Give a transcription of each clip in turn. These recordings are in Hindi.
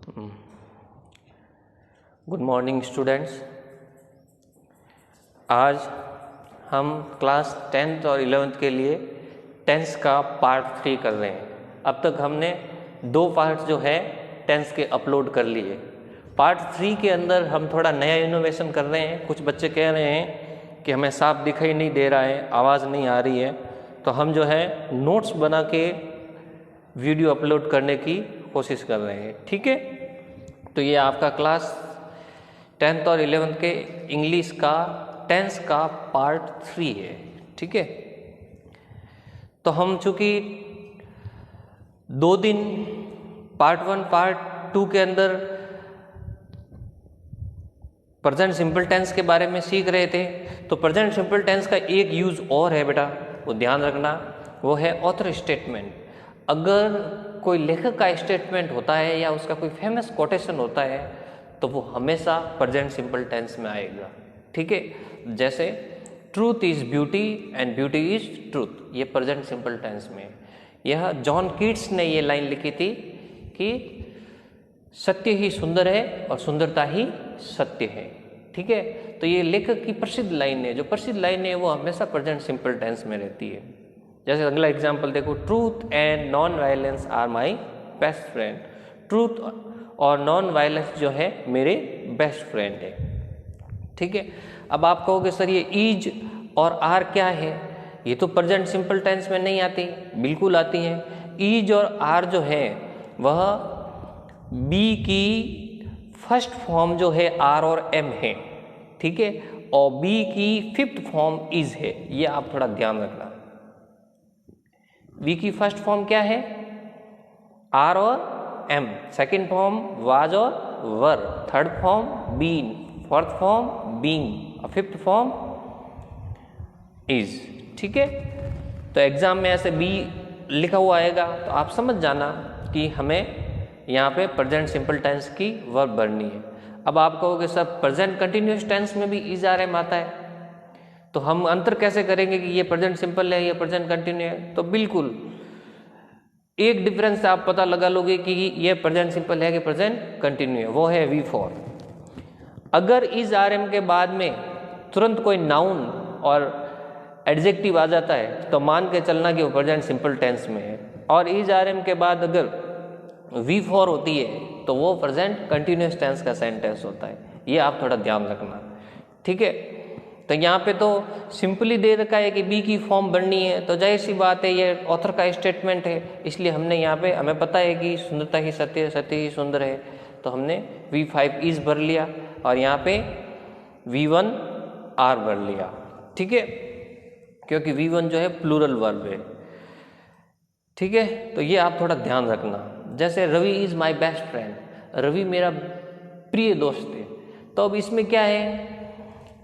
Good morning students. आज हम क्लास 10th और 11th के लिए टेंस का पार्ट 3 कर रहे हैं। अब तक हमने 2 पार्ट जो है टेंस के अपलोड कर लिए। पार्ट 3 के अंदर हम थोड़ा नया इनोवेशन कर रहे हैं। कुछ बच्चे कह रहे हैं कि हमें साफ दिखाई नहीं दे रहा है, आवाज़ नहीं आ रही है, तो हम जो है नोट्स बना के वीडियो अपलोड करने की कोशिश कर रहे हैं। ठीक है, तो ये आपका क्लास 10th और 11th के इंग्लिश का टेंस का पार्ट 3 है। ठीक है, तो हम चूँकि 2 दिन पार्ट 1 पार्ट 2 के अंदर प्रेजेंट सिंपल टेंस के बारे में सीख रहे थे, तो प्रेजेंट सिंपल टेंस का एक यूज़ और है बेटा, वो ध्यान रखना, वो है ऑथर स्टेटमेंट। अगर कोई लेखक का स्टेटमेंट होता है या उसका कोई फेमस कोटेशन होता है तो वो हमेशा प्रेजेंट सिंपल टेंस में आएगा। ठीक है, जैसे truth is beauty and beauty is truth, ये प्रेजेंट सिंपल टेंस में। यह जॉन कीट्स ने ये लाइन लिखी थी कि सत्य ही सुंदर है और सुंदरता ही सत्य है। ठीक है, तो ये लेखक की प्रसिद्ध लाइन है। जो प्रसिद्ध लाइन है वो हमेशा प्रेजेंट सिंपल टेंस में रहती है। जैसे अगला एग्जाम्पल देखो, truth and non violence are my best friend. Truth और नॉन वायलेंस जो है मेरे बेस्ट फ्रेंड है। ठीक है, अब आप कहोगे सर ये इज और आर क्या है, ये तो प्रेजेंट सिंपल टेंस में नहीं आती। बिल्कुल आती हैं। इज और आर जो है वह बी की फर्स्ट फॉर्म जो है आर और एम है। ठीक है, और बी की 5th फॉर्म इज है। ये आप थोड़ा ध्यान रखना। वी की फर्स्ट फॉर्म क्या है, आर और एम, सेकेंड फॉर्म वाज और were, third form been, fourth form being और 5th फॉर्म इज। ठीक है, तो एग्जाम में ऐसे बी लिखा हुआ आएगा तो आप समझ जाना कि हमें यहाँ पे प्रेजेंट सिंपल टेंस की वर्ब भरनी है। अब आप कहोगे सर प्रेजेंट कंटिन्यूअस टेंस में भी इज आर एम आता है, तो हम अंतर कैसे करेंगे कि ये प्रेजेंट सिंपल है, ये प्रेजेंट कंटिन्यू है? तो बिल्कुल एक डिफरेंस आप पता लगा लोगे कि ये प्रेजेंट सिंपल है कि प्रेजेंट कंटिन्यू है, वो है V4। अगर इज आर एम के बाद में तुरंत कोई नाउन और एडजेक्टिव आ जाता है तो मान के चलना कि वो प्रेजेंट सिंपल टेंस में है, और इज आर एम के बाद अगर V4 होती है तो वो प्रेजेंट कंटिन्यूअस टेंस का सेंटेंस होता है। ये आप थोड़ा ध्यान रखना। ठीक है, तो यहाँ पे तो सिंपली दे रखा है कि बी की फॉर्म बननी है, तो जाहिर सी बात है ये ऑथर का स्टेटमेंट है, इसलिए हमने यहाँ पे, हमें पता है कि सुंदरता ही सत्य है, सत्य ही सुंदर है, तो हमने V5 इज भर लिया और यहाँ पे V1 आर भर लिया। ठीक है, क्योंकि V1 जो है प्लूरल वर्ब है। ठीक है, तो ये आप थोड़ा ध्यान रखना। जैसे Ravi is my best friend, Ravi मेरा प्रिय दोस्त है, तो अब इसमें क्या है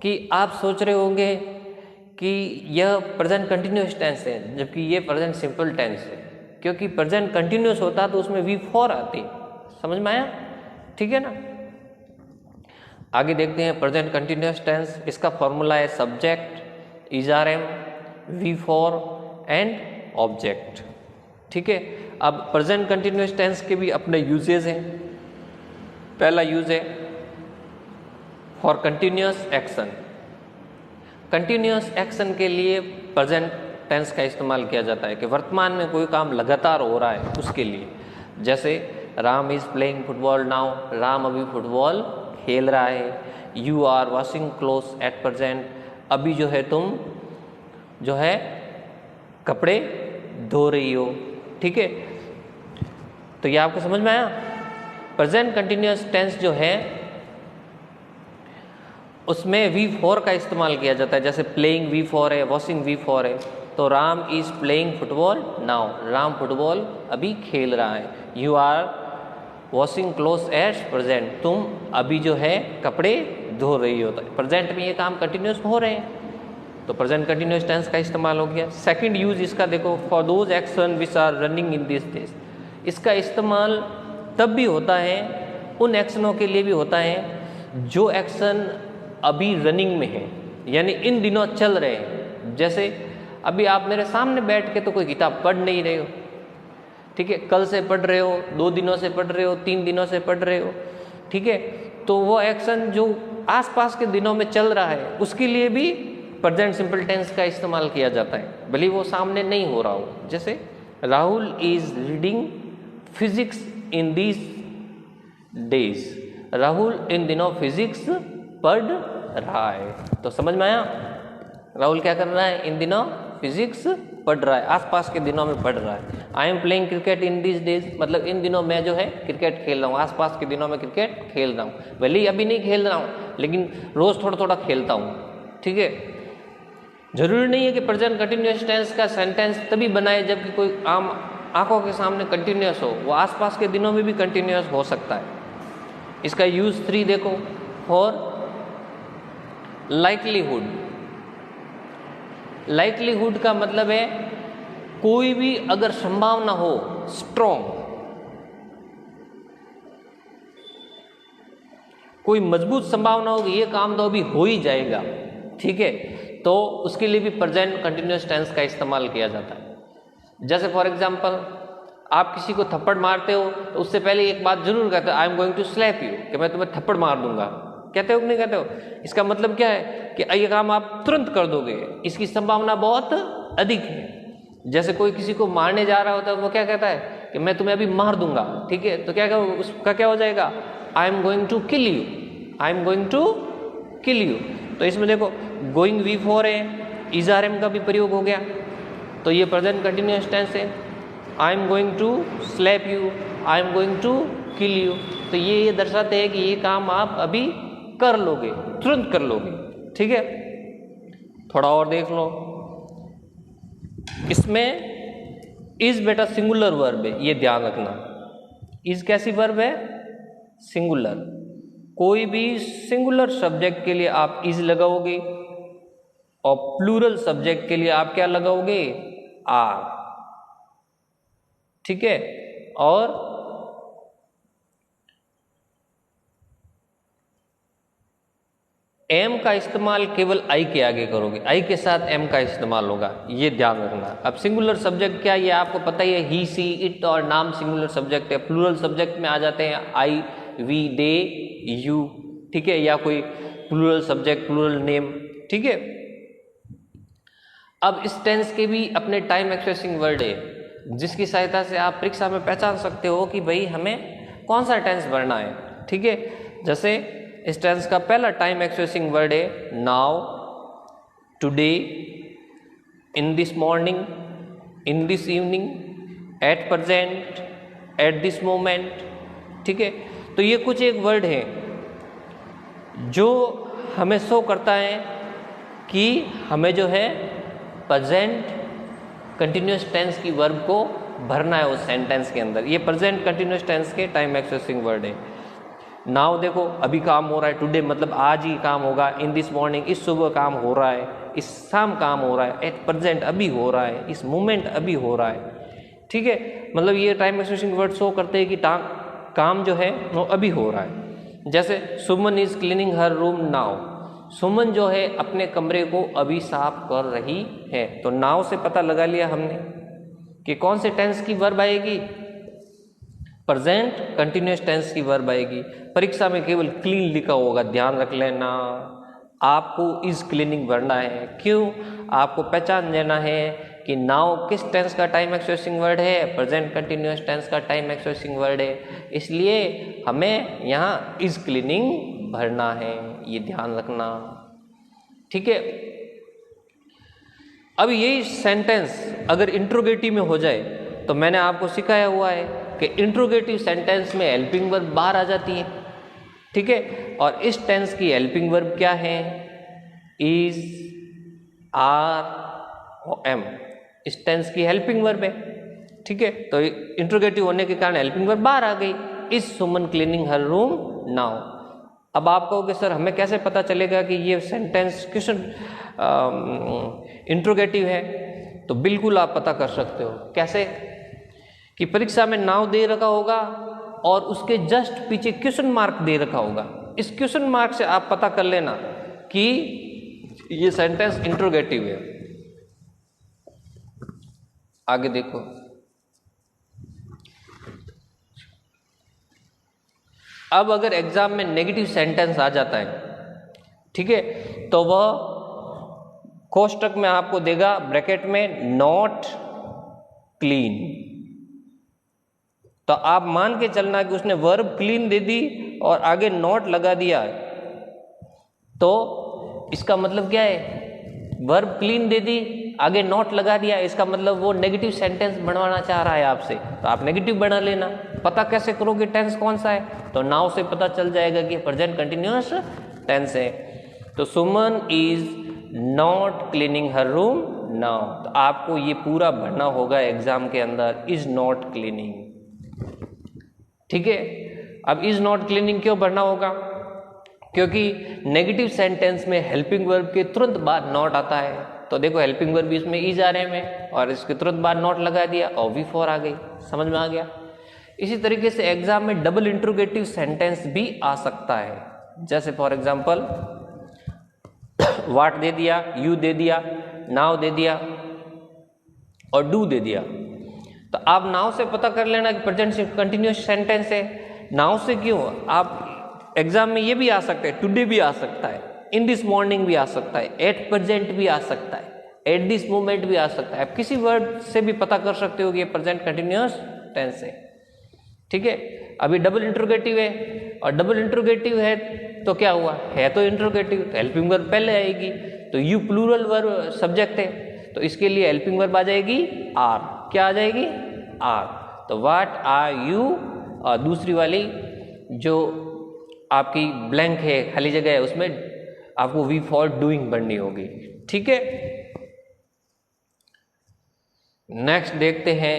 कि आप सोच रहे होंगे कि यह प्रेजेंट कंटिन्यूअस टेंस है जबकि ये प्रेजेंट सिंपल टेंस है, क्योंकि प्रेजेंट कंटिन्यूअस होता तो उसमें V4 आती। समझ में आया? ठीक है ना। आगे देखते हैं प्रेजेंट कंटिन्यूअस टेंस। इसका फॉर्मूला है subject, is are am, V4 and object. ठीक है, अब प्रेजेंट कंटिन्यूअस टेंस के भी अपने यूजेस हैं। पहला यूज है for continuous action. Continuous action के लिए प्रेजेंट टेंस का इस्तेमाल किया जाता है कि वर्तमान में कोई काम लगातार हो रहा है उसके लिए। जैसे Ram is playing football now, Ram अभी फुटबॉल खेल रहा है। You are washing clothes at present, अभी जो है तुम जो है कपड़े धो रही हो। ठीक है, तो ये आपको समझ में आया। प्रेजेंट कंटिन्यूअस टेंस जो है उसमें V4 का इस्तेमाल किया जाता है। जैसे प्लेइंग V4 है, वॉशिंग V4 है, तो Ram is playing football now, Ram football अभी खेल रहा है। You are washing clothes at present, तुम अभी जो है कपड़े धो रही हो। तो प्रेजेंट में ये काम कंटिन्यूअस हो रहे हैं, तो प्रेजेंट कंटिन्यूअस टेंस का इस्तेमाल हो गया। सेकंड यूज इसका देखो, for those action which are running in this days. इसका इस्तेमाल तब भी होता है, उन एक्शनों के लिए भी होता है जो एक्शन अभी रनिंग में है, यानी इन दिनों चल रहे हैं। जैसे अभी आप मेरे सामने बैठ के तो कोई किताब पढ़ नहीं रहे हो, ठीक है, कल से पढ़ रहे हो, 2 दिनों से पढ़ रहे हो, 3 दिनों से पढ़ रहे हो, ठीक है, तो वो एक्शन जो आसपास के दिनों में चल रहा है उसके लिए भी प्रेजेंट सिंपल टेंस का इस्तेमाल किया जाता है, भले वो सामने नहीं हो रहा हो। जैसे Rahul is reading physics in these days, Rahul इन दिनों फिजिक्स पढ़ रहा है। तो समझ में आया, राहुल क्या कर रहा है, इन दिनों फिजिक्स पढ़ रहा है, आसपास के दिनों में पढ़ रहा है। I am playing cricket in this days, मतलब इन दिनों मैं जो है क्रिकेट खेल रहा हूँ, आसपास के दिनों में क्रिकेट खेल रहा हूँ, भले ही अभी नहीं खेल रहा हूँ लेकिन रोज थोड़ा थोड़ा खेलता हूँ, ठीक है। जरूरी नहीं है कि प्रेजेंट कंटिन्यूअस टेंस का सेंटेंस तभी बनाए जबकि कोई आम आंखों के सामने कंटिन्यूअस हो, वो आसपास के दिनों में भी कंटिन्यूअस हो सकता है। इसका यूज 3 देखो, फॉर लाइकलीहुड। लाइकलीहुड का मतलब है कोई भी अगर संभावना हो, स्ट्रॉन्ग, कोई मजबूत संभावना हो कि ये काम तो अभी हो ही जाएगा, ठीक है, तो उसके लिए भी प्रेजेंट कंटिन्यूअस टेंस का इस्तेमाल किया जाता है। जैसे फॉर एग्जांपल आप किसी को थप्पड़ मारते हो तो उससे पहले एक बात जरूर कहते हो, I am going to slap you, कि मैं तुम्हें थप्पड़ मार दूंगा, कहते हो कि नहीं कहते हो। इसका मतलब क्या है कि ये काम आप तुरंत कर दोगे, इसकी संभावना बहुत अधिक है। जैसे कोई किसी को मारने जा रहा होता है, वो क्या कहता है कि मैं तुम्हें अभी मार दूंगा, ठीक है, तो क्या उसका क्या हो जाएगा, I am going to kill you, I am going to kill you. तो इसमें देखो गोइंग V4 है, इज RM का भी प्रयोग हो गया, तो ये प्रेजेंट कंटिन्यूअस टेंस है। I am going to slap you, I am going to kill you, तो ये दर्शाते हैं कि ये काम आप अभी कर लोगे, तुरंत कर लोगे, ठीक है। थोड़ा और देख लो, इसमें इज बेटा सिंगुलर वर्ब है, ये ध्यान रखना। इज कैसी वर्ब है, सिंगुलर। कोई भी सिंगुलर सब्जेक्ट के लिए आप इज लगाओगे और प्लूरल सब्जेक्ट के लिए आप क्या लगाओगे, आर, ठीक है। और एम का इस्तेमाल केवल आई के आगे करोगे, आई के साथ एम का इस्तेमाल होगा, ये ध्यान रखना। अब सिंगुलर सब्जेक्ट क्या, ये आपको पता ही है, ही, सी, इट और नाम सिंगुलर सब्जेक्ट है। प्लूरल सब्जेक्ट में आ जाते हैं आई, वी, दे, यू, ठीक है, या कोई प्लूरल सब्जेक्ट, प्लूरल नेम, ठीक है। अब इस टेंस के भी अपने टाइम एक्सप्रेसिंग वर्ड है, जिसकी सहायता से आप परीक्षा में पहचान सकते हो कि भाई हमें कौन सा टेंस भरना है, ठीक है। जैसे इस टेंस का पहला टाइम एक्सप्रेसिंग वर्ड है now, today, in this morning, in this evening, at present, at this moment, ठीक है। तो ये कुछ एक वर्ड है जो हमें शो करता है कि हमें जो है प्रेजेंट कंटिन्यूअस टेंस की वर्ब को भरना है उस सेंटेंस के अंदर। ये प्रेजेंट कंटिन्यूअस टेंस के टाइम एक्सप्रेसिंग वर्ड है। नाउ देखो अभी काम हो रहा है, टुडे मतलब आज ही काम होगा, इन दिस मॉर्निंग इस सुबह काम हो रहा है, इस शाम काम हो रहा है, एट प्रेजेंट अभी हो रहा है, इस मोमेंट अभी हो रहा है, ठीक है। मतलब ये टाइम एक्सप्रेसिंग वर्ड शो करते हैं कि काम जो है वो अभी हो रहा है। जैसे Suman is cleaning her room now, Suman जो है अपने कमरे को अभी साफ कर रही है। तो नाउ से पता लगा लिया हमने कि कौन से टेंस की वर्ब आएगी, प्रेजेंट कंटिन्यूअस टेंस की वर्ब आएगी। परीक्षा में केवल क्लीन लिखा होगा, ध्यान रख लेना, आपको इज क्लीनिंग भरना है। क्यों, आपको पहचान लेना है कि नाउ किस टेंस का टाइम एक्सप्रेसिंग वर्ड है, प्रेजेंट कंटिन्यूअस टेंस का टाइम एक्सप्रेसिंग वर्ड है, इसलिए हमें यहाँ इज क्लीनिंग भरना है, ये ध्यान रखना, ठीक है। अब यही सेंटेंस अगर इंट्रोगेटिव में हो जाए तो मैंने आपको सिखाया हुआ है कि इंट्रोगेटिव सेंटेंस में हेल्पिंग वर्ब बाहर आ जाती है, ठीक है। और इस टेंस की हेल्पिंग वर्ब क्या है, इज, आर और एम, इस टेंस की हेल्पिंग वर्ब है, ठीक है। तो इंट्रोगेटिव होने के कारण हेल्पिंग वर्ब बाहर आ गई, is Suman cleaning her room now. अब आप कहोगे सर हमें कैसे पता चलेगा कि ये सेंटेंस क्वेश्चन इंट्रोगेटिव है, तो बिल्कुल आप पता कर सकते हो। कैसे, कि परीक्षा में नाउ दे रखा होगा और उसके जस्ट पीछे क्वेश्चन मार्क दे रखा होगा, इस क्वेश्चन मार्क से आप पता कर लेना कि ये सेंटेंस इंट्रोगेटिव है। आगे देखो, अब अगर एग्जाम में नेगेटिव सेंटेंस आ जाता है, ठीक है, तो वह कोष्टक में आपको देगा ब्रैकेट में नॉट क्लीन। तो आप मान के चलना कि उसने वर्ब क्लीन दे दी और आगे नॉट लगा दिया, तो इसका मतलब क्या है, वर्ब क्लीन दे दी आगे नॉट लगा दिया, इसका मतलब वो नेगेटिव सेंटेंस बनवाना चाह रहा है आपसे, तो आप नेगेटिव बना लेना। पता कैसे करोगे टेंस कौन सा है, तो नाउ से पता चल जाएगा कि प्रेजेंट कंटिन्यूअस टेंस है। तो Suman is not cleaning her room now, तो आपको ये पूरा भरना होगा एग्जाम के अंदर, इज नॉट क्लीनिंग, ठीक है। अब इज नॉट क्लीनिंग क्यों भरना होगा, क्योंकि नेगेटिव सेंटेंस में हेल्पिंग वर्ब के तुरंत बाद नॉट आता है। तो देखो हेल्पिंग वर्ब इसमें इज आ रहे में और इसके तुरंत बाद नॉट लगा दिया और V4 आ गई, समझ में आ गया। इसी तरीके से एग्जाम में डबल इंट्रोगेटिव सेंटेंस भी आ सकता है, जैसे फॉर एग्जांपल व्हाट दे दिया, यू दे दिया, नाउ दे दिया और डू दे दिया। तो आप नाउ से पता कर लेना कि प्रेजेंट कंटिन्यूअस सेंटेंस है। नाउ से क्यों, आप एग्जाम में ये भी आ सकता है, टुडे भी आ सकता है, इन दिस मॉर्निंग भी आ सकता है, एट प्रेजेंट भी आ सकता है, एट दिस मोमेंट भी आ सकता है। आप किसी वर्ड से भी पता कर सकते हो कि ये प्रेजेंट कंटिन्यूअस टेंस है, ठीक है। अभी डबल इंट्रोगेटिव है और डबल इंट्रोगेटिव है तो क्या हुआ, है तो इंट्रोगेटिव, तो हेल्पिंग वर्ब पहले आएगी, तो यू प्लूरल वर्ब सब्जेक्ट है, तो इसके लिए हेल्पिंग वर्ब आ जाएगी आर, क्या आ जाएगी आर। तो व्हाट आर यू, और दूसरी वाली जो आपकी ब्लैंक है, खाली जगह है, उसमें आपको V4 डूइंग बननी होगी, ठीक है। नेक्स्ट देखते हैं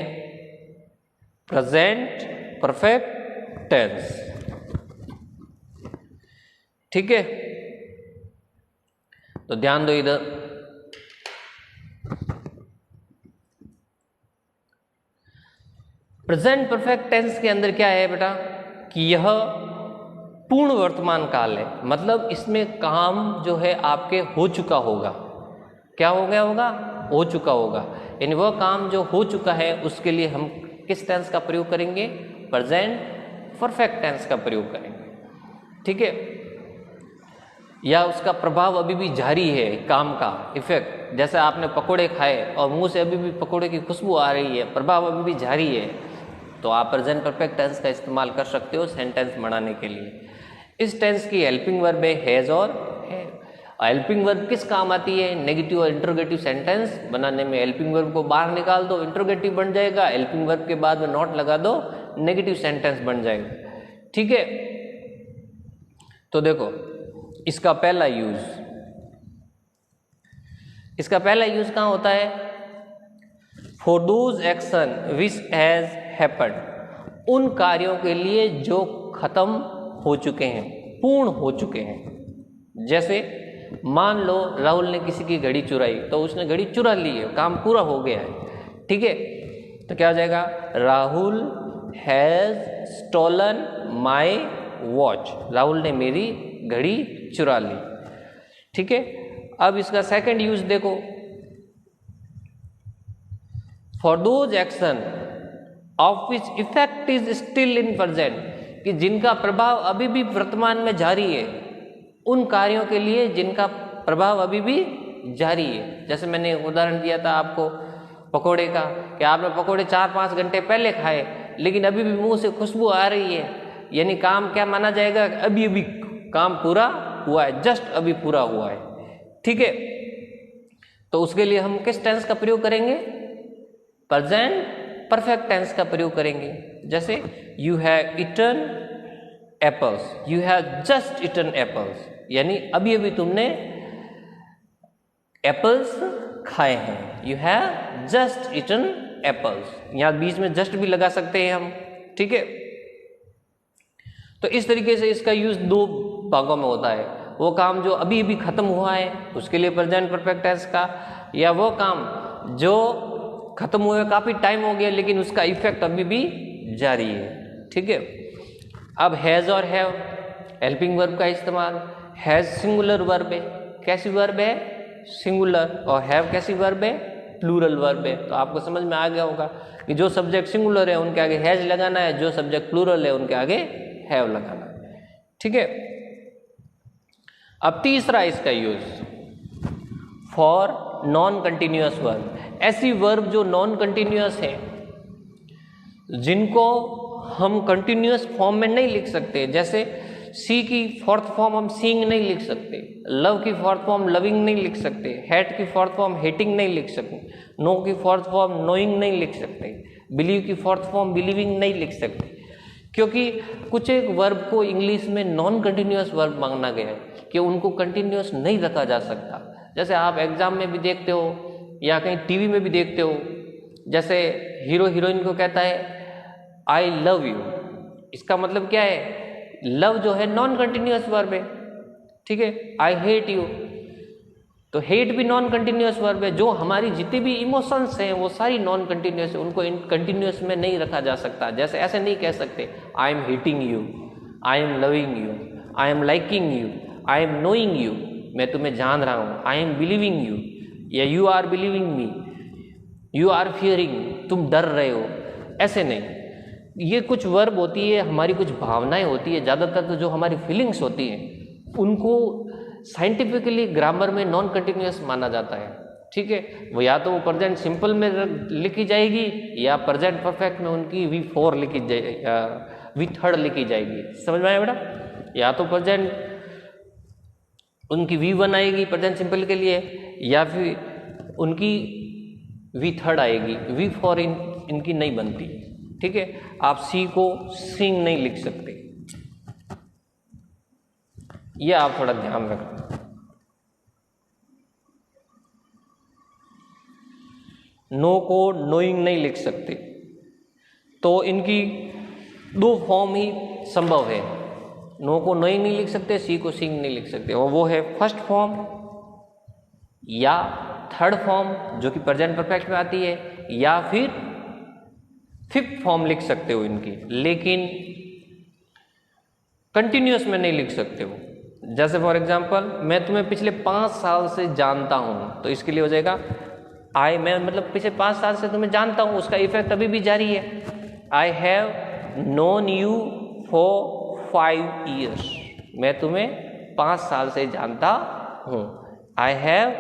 प्रेजेंट परफेक्ट टेंस, ठीक है। तो ध्यान दो इधर, प्रेजेंट परफेक्ट टेंस के अंदर क्या है बेटा कि यह पूर्ण वर्तमान काल है, मतलब इसमें काम जो है आपके हो चुका होगा, क्या हो गया होगा, हो चुका होगा, यानी वह काम जो हो चुका है उसके लिए हम किस टेंस का प्रयोग करेंगे, प्रेजेंट परफेक्ट टेंस का प्रयोग करेंगे, ठीक है। या उसका प्रभाव अभी भी जारी है, काम का इफेक्ट, जैसे आपने पकोड़े खाए और मुंह से अभी भी पकोड़े की खुशबू आ रही है, प्रभाव अभी भी जारी है, तो आप प्रेजेंट परफेक्ट टेंस का इस्तेमाल कर सकते हो सेंटेंस बनाने के लिए। इस टेंस की हेल्पिंग वर्ब है हैज और है। हेल्पिंग वर्ब किस काम आती है, नेगेटिव और इंट्रोगेटिव सेंटेंस बनाने में। हेल्पिंग वर्ब को बाहर निकाल दो, इंट्रोगेटिव बन जाएगा, हेल्पिंग वर्ब के बाद में नॉट लगा दो, नेगेटिव सेंटेंस बन जाएगा, ठीक है। तो देखो इसका पहला यूज, इसका पहला यूज कहाँ होता है, for those action which has happened, उन कार्यों के लिए जो खत्म हो चुके हैं, पूर्ण हो चुके हैं। जैसे मान लो राहुल ने किसी की घड़ी चुराई, तो उसने घड़ी चुरा ली है, काम पूरा हो गया है, ठीक है। तो क्या हो जाएगा, Rahul has stolen my watch, Rahul ने मेरी घड़ी चुरा ली, ठीक है। अब इसका सेकंड यूज देखो, for those action of which effect is still in present, कि जिनका प्रभाव अभी भी वर्तमान में जारी है, उन कार्यों के लिए जिनका प्रभाव अभी भी जारी है। जैसे मैंने उदाहरण दिया था आपको पकोड़े का, कि आपने पकोड़े 4-5 घंटे पहले खाए लेकिन अभी भी मुंह से खुशबू आ रही है, यानी काम क्या माना जाएगा, अभी अभी काम पूरा हुआ है, जस्ट अभी पूरा हुआ है, ठीक है। तो उसके लिए हम किस टेंस का प्रयोग करेंगे, प्रेजेंट परफेक्ट टेंस का प्रयोग करेंगे। जैसे you have eaten apples, you have just eaten apples, यानी अभी अभी तुमने एप्पल्स खाए हैं, you have just eaten apples, यहां बीच में जस्ट भी लगा सकते हैं हम, ठीक है। तो इस तरीके से इसका यूज दो भागों में होता है, वो काम जो अभी अभी खत्म हुआ है उसके लिए प्रेजेंट परफेक्ट टेंस का, या वो काम जो खत्म हुए काफी टाइम हो गया लेकिन उसका इफेक्ट अभी भी जारी है, ठीक है। अब हैज और हैव, हेल्पिंग वर्ब का इस्तेमाल, हैज सिंगुलर वर्ब है, कैसी वर्ब है, सिंगुलर, और हैव कैसी वर्ब है, प्लूरल वर्ब है। तो आपको समझ में आ गया होगा कि जो सब्जेक्ट सिंगुलर है उनके आगे हैज लगाना है, जो सब्जेक्ट प्लूरल है उनके आगे हैव लगाना है। ठीक है। अब तीसरा इसका use, for non continuous verb. ऐसी वर्ब जो नॉन कंटिन्यूअस है, जिनको हम कंटिन्यूअस फॉर्म में नहीं लिख सकते, जैसे सी की फोर्थ फॉर्म हम सीइंग नहीं लिख सकते, लव की फोर्थ फॉर्म लविंग नहीं लिख सकते, हेट की फोर्थ फॉर्म हेटिंग नहीं लिख सकते, नो की फोर्थ फॉर्म नोइंग नहीं लिख सकते, बिलीव की फोर्थ फॉर्म बिलीविंग नहीं लिख सकते, क्योंकि कुछ एक वर्ब को इंग्लिश में नॉन कंटिन्यूअस वर्ब मांगना गया है कि उनको कंटिन्यूअस नहीं रखा जा सकता। जैसे आप एग्जाम में भी देखते हो या कहीं टीवी में भी देखते हो, जैसे हीरो हीरोइन को कहता है आई लव यू, इसका मतलब क्या है, लव जो है नॉन कंटिन्यूअस वर्ब है, ठीक है। आई हेट यू, तो हेट भी नॉन कंटिन्यूअस वर्ब है। जो हमारी जितनी भी इमोशंस हैं वो सारी नॉन कंटिन्यूअस है, उनको कंटिन्यूअस में नहीं रखा जा सकता। जैसे ऐसे नहीं कह सकते I am hating you, I am loving you, I am liking you, I am knowing you, मैं तुम्हें जान रहा हूँ, आई एम बिलीविंग यू, या you are believing me, you are fearing, तुम डर रहे हो, ऐसे नहीं। ये कुछ वर्ब होती है, हमारी कुछ भावनाएं होती है, ज़्यादातर तो जो हमारी फीलिंग्स होती हैं उनको साइंटिफिकली ग्रामर में नॉन कंटिन्यूअस माना जाता है, ठीक है। वो या तो वो प्रेजेंट सिंपल में लिखी जाएगी या प्रेजेंट परफेक्ट में उनकी V4 लिखी जाएगी, V3 लिखी जाएगी, समझ में आया बेटा। या तो प्रेजेंट उनकी V1 आएगी प्रेजेंट सिंपल के लिए, या फिर उनकी V3 आएगी, V4 इनकी नहीं बनती, ठीक है। आप सी को सिंग नहीं लिख सकते, ये आप थोड़ा ध्यान रखना। नो को नोइंग नहीं लिख सकते, तो इनकी दो फॉर्म ही संभव है, नो को नोइंग नहीं लिख सकते, सी को सिंग नहीं लिख सकते, और वो है फर्स्ट फॉर्म या थर्ड फॉर्म जो कि प्रेजेंट परफेक्ट में आती है, या फिर फिफ्थ फॉर्म लिख सकते हो इनकी, लेकिन कंटिन्यूअस में नहीं लिख सकते हो। जैसे फॉर एग्जांपल मैं तुम्हें पिछले 5 साल से जानता हूं, तो इसके लिए हो जाएगा मैं मतलब पिछले 5 साल से तुम्हें जानता हूं, उसका इफेक्ट अभी भी जारी है। I have known you for 5 years, मैं तुम्हें 5 साल से जानता हूं। I have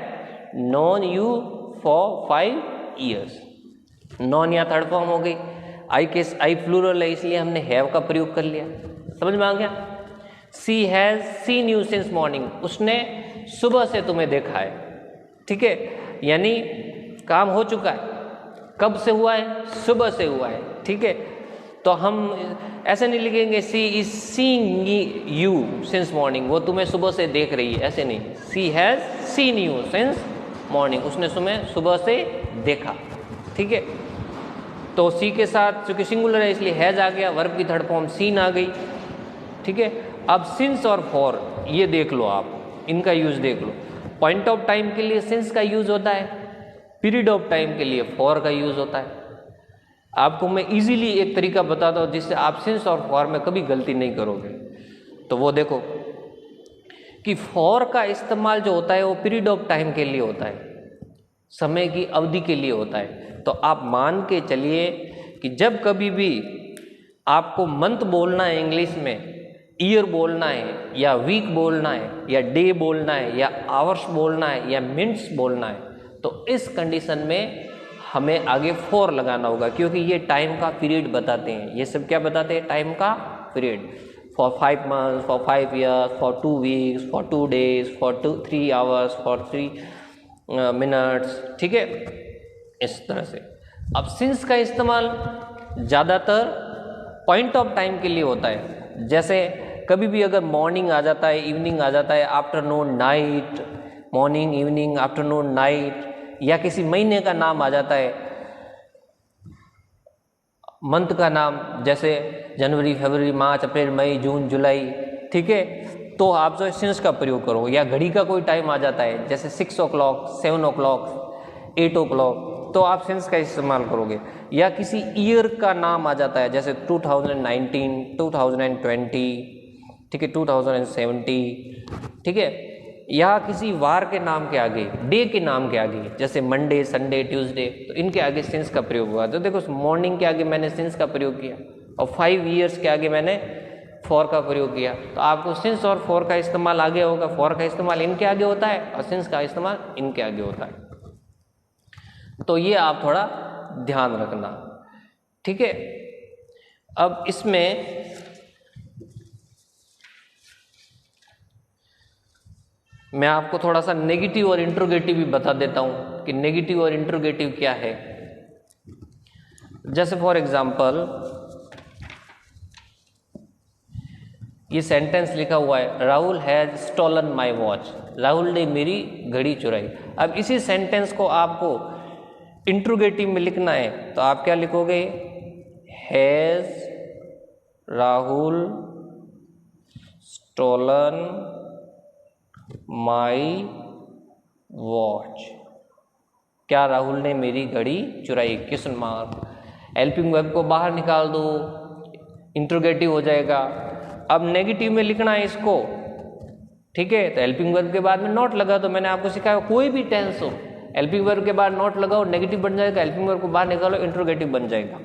known you for 5 years, non या थर्ड फॉर्म हो गई। आई प्लूरल है, इसलिए हमने हैव का प्रयोग कर लिया, समझ में आ गया। She has seen you since morning, उसने सुबह से तुम्हें देखा है, ठीक है, यानी काम हो चुका है। कब से हुआ है, सुबह से हुआ है, ठीक है। तो हम ऐसे नहीं लिखेंगे she is seeing you since morning, वो तुम्हें सुबह से देख रही है, ऐसे नहीं। She has seen you since morning, उसने तुम्हें सुबह से देखा, ठीक है। तो सी के साथ चूंकि सिंगुलर है इसलिए हैज आ गया, वर्ब की थर्ड फॉर्म सीन आ गई, ठीक है। अब सिंस और फॉर ये देख लो, आप इनका यूज देख लो। पॉइंट ऑफ टाइम के लिए सिंस का यूज होता है, पीरियड ऑफ टाइम के लिए फॉर का यूज होता है। आपको मैं इजीली एक तरीका बताता हूँ जिससे आप सिंस और फॉर में कभी गलती नहीं करोगे। तो वो देखो कि फॉर का इस्तेमाल जो होता है वो पीरियड ऑफ टाइम के लिए होता है, समय की अवधि के लिए होता है। तो आप मान के चलिए कि जब कभी भी आपको मंथ बोलना है इंग्लिश में, ईयर बोलना है या वीक बोलना है या डे बोलना है या आवर्स बोलना है या मिनट्स बोलना है, तो इस कंडीशन में हमें आगे फॉर लगाना होगा, क्योंकि ये टाइम का पीरियड बताते हैं। ये सब क्या बताते हैं, टाइम का period. For 5 months, for 5 years, for 2 weeks, for 2 days, for 3 hours, for 3 minutes, ठीक है, इस तरह से। अब सिंस का इस्तेमाल ज़्यादातर पॉइंट ऑफ टाइम के लिए होता है। जैसे कभी भी अगर मॉर्निंग आ जाता है, इवनिंग आ जाता है, afternoon night, morning evening afternoon night, या किसी महीने का नाम आ जाता है, मंथ का नाम, जैसे जनवरी, फरवरी, मार्च, अप्रैल, मई, जून, जुलाई, ठीक है, तो आप जो सिंस का प्रयोग करो। या घड़ी का कोई टाइम आ जाता है जैसे 6 o'clock, 7 o'clock, 8 o'clock, तो आप सिंस का इस्तेमाल करोगे। या किसी ईयर का नाम आ जाता है जैसे 2019, 2020, ठीक है, 2070, ठीक है, या किसी वार के नाम के आगे, डे के नाम के आगे, जैसे मंडे, संडे, ट्यूसडे, तो इनके आगे सिंस का प्रयोग हुआ। तो देखो मॉर्निंग के आगे मैंने सिंस का प्रयोग किया, और 5 years के आगे मैंने फॉर का प्रयोग किया, तो आपको सिंस और फॉर का इस्तेमाल आगे होगा। फॉर का इस्तेमाल इनके आगे होता है और सिंस का इस्तेमाल इनके आगे होता है। तो ये आप थोड़ा ध्यान रखना, ठीक है। अब इसमें मैं आपको थोड़ा सा नेगेटिव और इंट्रोगेटिव भी बता देता हूं कि नेगेटिव और इंट्रोगेटिव क्या है। जैसे फॉर एग्जाम्पल ये सेंटेंस लिखा हुआ है, Rahul has stolen my watch, Rahul ने मेरी घड़ी चुराई। अब इसी सेंटेंस को आपको इंट्रोगेटिव में लिखना है, तो आप क्या लिखोगे, has Rahul stolen my watch, क्या राहुल ने मेरी घड़ी चुराई, क्वेश्चन मार्क। हेल्पिंग वर्ब को बाहर निकाल दो, इंट्रोगेटिव हो जाएगा। अब नेगेटिव में लिखना है इसको, ठीक है। तो हेल्पिंग वर्ब के बाद में नॉट लगा, तो मैंने आपको सिखाया कोई भी टेंस हो, हेल्पिंग वर्ब के बाद नॉट लगाओ, नेगेटिव बन जाएगा। हेल्पिंग वर्ब को बाहर निकालो, इंट्रोगेटिव बन जाएगा।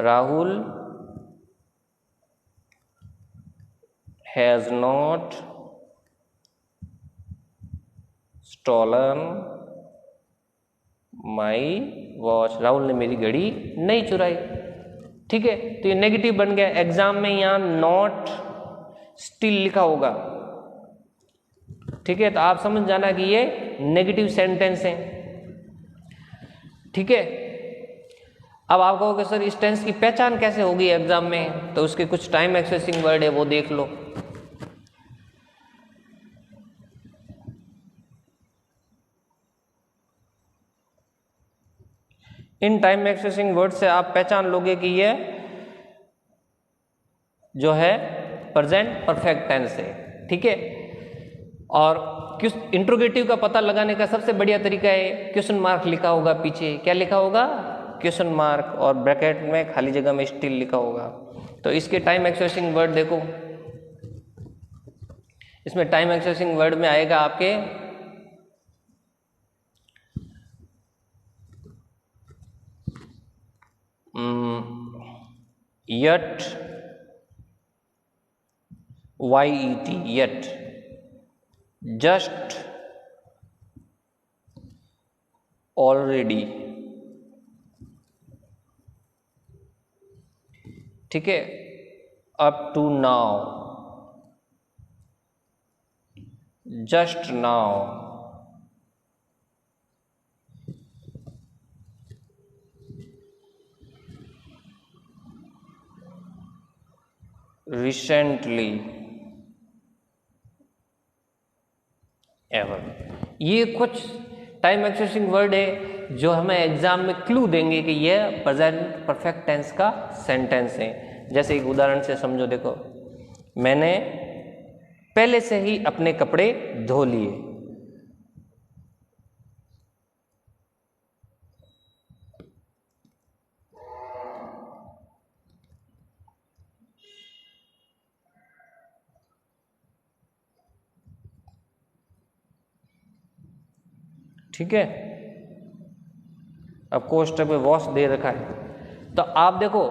Rahul has not stolen my watch, Rahul ने मेरी घड़ी नहीं चुराई, ठीक है। तो ये नेगेटिव बन गया। एग्जाम में यहां नॉट स्टिल लिखा होगा, ठीक है। तो आप समझ जाना कि ये नेगेटिव सेंटेंस है, ठीक है। अब आप कहोगे सर इस टेंस की पहचान कैसे होगी एग्जाम में, तो उसके कुछ टाइम एक्सेसिंग वर्ड है वो देख लो। इन टाइम एक्सेसिंग वर्ड से आप पहचान लोगे कि ये जो है प्रेजेंट परफेक्ट टेंस है, ठीक है। और इंट्रोगेटिव का पता लगाने का सबसे बढ़िया तरीका है, क्वेश्चन मार्क लिखा होगा पीछे, क्या लिखा होगा, क्वेश्चन मार्क, और ब्रैकेट में खाली जगह में स्टिल लिखा होगा। तो इसके टाइम एक्सेसिंग वर्ड देखो, इसमें टाइम एक्सेसिंग वर्ड में आएगा आपके yet, YET, yet, just, already, ठीक है, up to now, just now, recently, ever। ये कुछ टाइम एक्सेसिंग वर्ड है जो हमें एग्जाम में क्लू देंगे कि यह प्रेजेंट परफेक्ट टेंस का सेंटेंस है। जैसे एक उदाहरण से समझो, देखो, मैंने पहले से ही अपने कपड़े धो लिए, ठीक है। अब कोष्टक में वॉश दे रखा है, तो आप देखो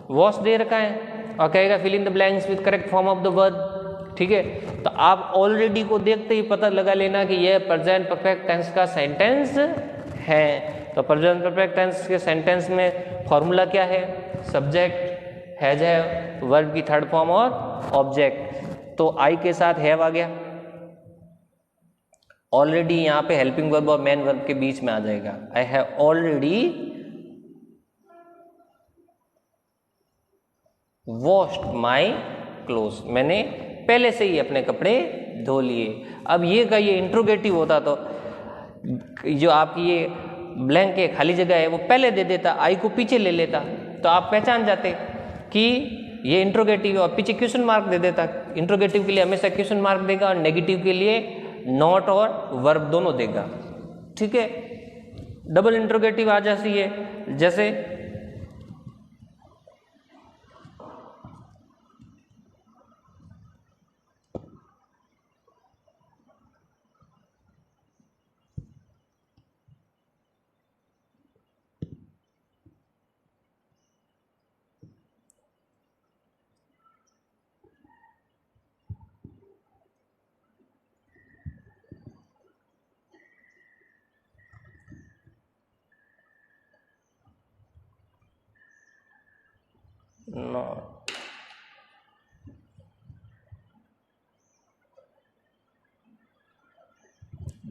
वॉश दे रखा है और कहेगा fill in the blanks with correct form of the verb, ठीक है। तो आप ऑलरेडी को देखते ही पता लगा लेना कि यह प्रेजेंट परफेक्ट टेंस का सेंटेंस है। तो प्रेजेंट परफेक्ट टेंस के सेंटेंस में फॉर्मूला क्या है, सब्जेक्ट हैज है, वर्ब की थर्ड फॉर्म और ऑब्जेक्ट। तो आई के साथ हैव आ गया, ऑलरेडी यहां पे हेल्पिंग वर्ब और मेन वर्ब के बीच में आ जाएगा। I have already washed my clothes, मैंने पहले से ही अपने कपड़े धो लिए। अब ये का ये इंट्रोगेटिव होता तो जो आपकी ये ब्लैंक है, खाली जगह है, वो पहले दे देता, आई को पीछे ले लेता, तो आप पहचान जाते कि ये इंट्रोगेटिव है, और पीछे क्वेश्चन मार्क दे देता। इंट्रोगेटिव के लिए हमेशा क्वेश्चन मार्क देगा और नेगेटिव के लिए नॉट और वर्ब दोनों देगा, ठीक है। डबल इंट्रोगेटिव आ जाती है, जैसे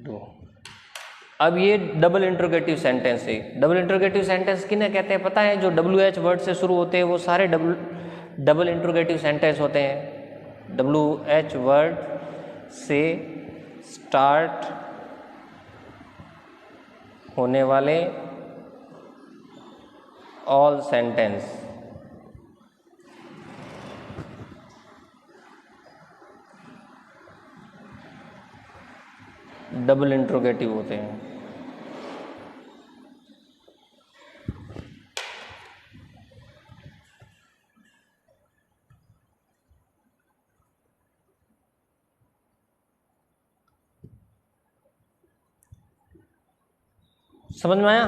2। अब ये डबल इंट्रोगेटिव सेंटेंस है। डबल इंट्रोगेटिव सेंटेंस किन्हें कहते हैं पता है? जो WH वर्ड से शुरू होते हैं वो सारे डबल इंट्रोगेटिव सेंटेंस होते हैं। WH वर्ड से स्टार्ट होने वाले ऑल सेंटेंस डबल इंट्रोगेटिव होते हैं। समझ में आया?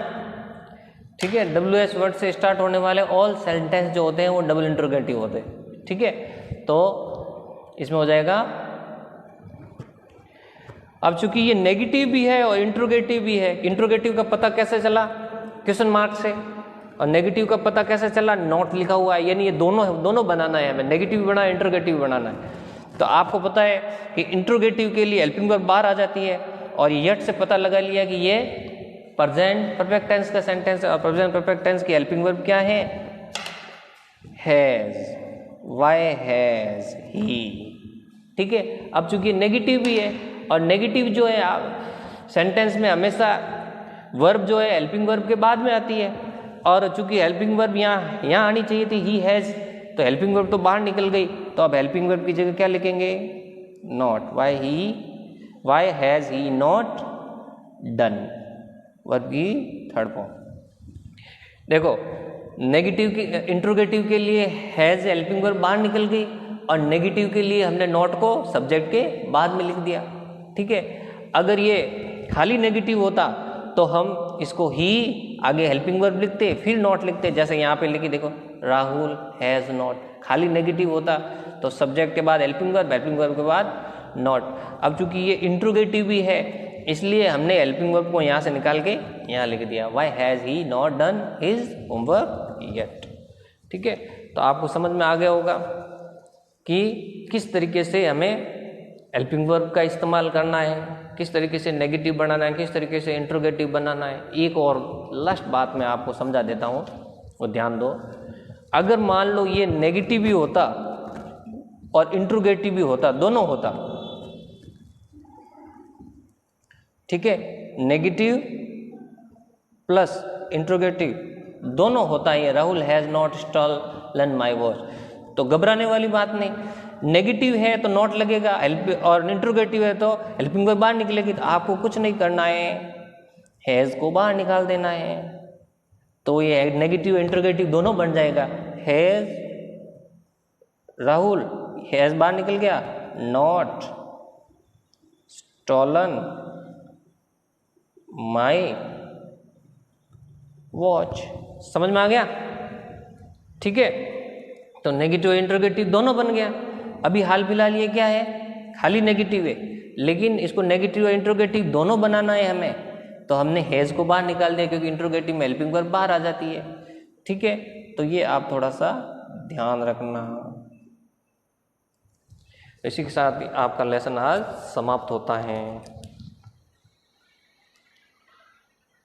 ठीक है, WH वर्ड से स्टार्ट होने वाले ऑल सेंटेंस जो होते हैं वो डबल इंट्रोगेटिव होते हैं। ठीक है, तो इसमें हो जाएगा। अब चूंकि ये नेगेटिव भी है और इंट्रोगेटिव भी है, इंट्रोगेटिव का पता कैसे चला? क्वेश्चन मार्क से। और नेगेटिव का पता कैसे चला? नॉट लिखा हुआ है, यानी ये दोनों बनाना है हमें, नेगेटिव भी बनाना है, इंट्रोगेटिव भी बनाना है। तो आपको पता है कि इंट्रोगेटिव के लिए हेल्पिंग वर्ब बाहर आ जाती है, और यट से पता लगा लिया कि ये प्रेजेंट परफेक्ट टेंस का सेंटेंस है, और प्रेजेंट परफेक्ट टेंस की हेल्पिंग वर्ब क्या है? Has, why has he. ठीक है, अब चूंकि नेगेटिव भी है, और नेगेटिव जो है सेंटेंस में हमेशा वर्ब जो है हेल्पिंग वर्ब के बाद में आती है, और चूंकि हेल्पिंग वर्ब यहाँ आनी चाहिए थी, ही हैज, तो हेल्पिंग वर्ब तो बाहर निकल गई, तो अब हेल्पिंग वर्ब की जगह क्या लिखेंगे? Not. Why has he not done, verb की थर्ड फॉर्म। देखो, नेगेटिव की इंट्रोगेटिव के लिए हैज हेल्पिंग वर्ब बाहर निकल गई, और नेगेटिव के लिए हमने नॉट को सब्जेक्ट के बाद में लिख दिया। ठीक है, अगर ये खाली नेगेटिव होता तो हम इसको ही आगे हेल्पिंग वर्ब लिखते, फिर नॉट लिखते, जैसे यहाँ पे लिखी देखो, राहुल हैज नॉट। खाली नेगेटिव होता तो सब्जेक्ट के बाद हेल्पिंग वर्ब के बाद नॉट। अब चूंकि ये इंट्रोगेटिव भी है, इसलिए हमने हेल्पिंग वर्ब को यहाँ से निकाल के यहाँ लिख दिया, why has he not done his homework yet. ठीक है, तो आपको समझ में आ गया होगा कि किस तरीके से हमें हेल्पिंग वर्ब का इस्तेमाल करना है, किस तरीके से नेगेटिव बनाना है, किस तरीके से इंट्रोगेटिव बनाना है। एक और लास्ट बात मैं आपको समझा देता हूँ, वो ध्यान दो। अगर मान लो ये नेगेटिव भी होता और इंट्रोगेटिव भी होता, दोनों होता, ठीक है, नेगेटिव प्लस इंट्रोगेटिव दोनों होता है, Rahul has not stolen my watch, तो घबराने वाली बात नहीं। नेगेटिव है तो नॉट लगेगा, और इंट्रोगेटिव है तो हेल्पिंग वर्ब बाहर निकलेगी। तो आपको कुछ नहीं करना है, हैज को बाहर निकाल देना है, तो ये नेगेटिव इंट्रोगेटिव दोनों बन जाएगा। हैज, राहुल, हैज बाहर निकल गया, नॉट स्टॉलन माई वॉच। समझ में आ गया? ठीक है, तो नेगेटिव इंट्रोगेटिव दोनों बन गया। अभी हाल फिलहाल ये क्या है? खाली नेगेटिव है, लेकिन इसको नेगेटिव और इंट्रोगेटिव दोनों बनाना है हमें, तो हमने हैज को बाहर निकाल दिया, क्योंकि इंट्रोगेटिव में हेल्पिंग वर्ब बाहर आ जाती है। ठीक है, तो ये आप थोड़ा सा ध्यान रखना। इसी के साथ आपका लेसन आज समाप्त होता है।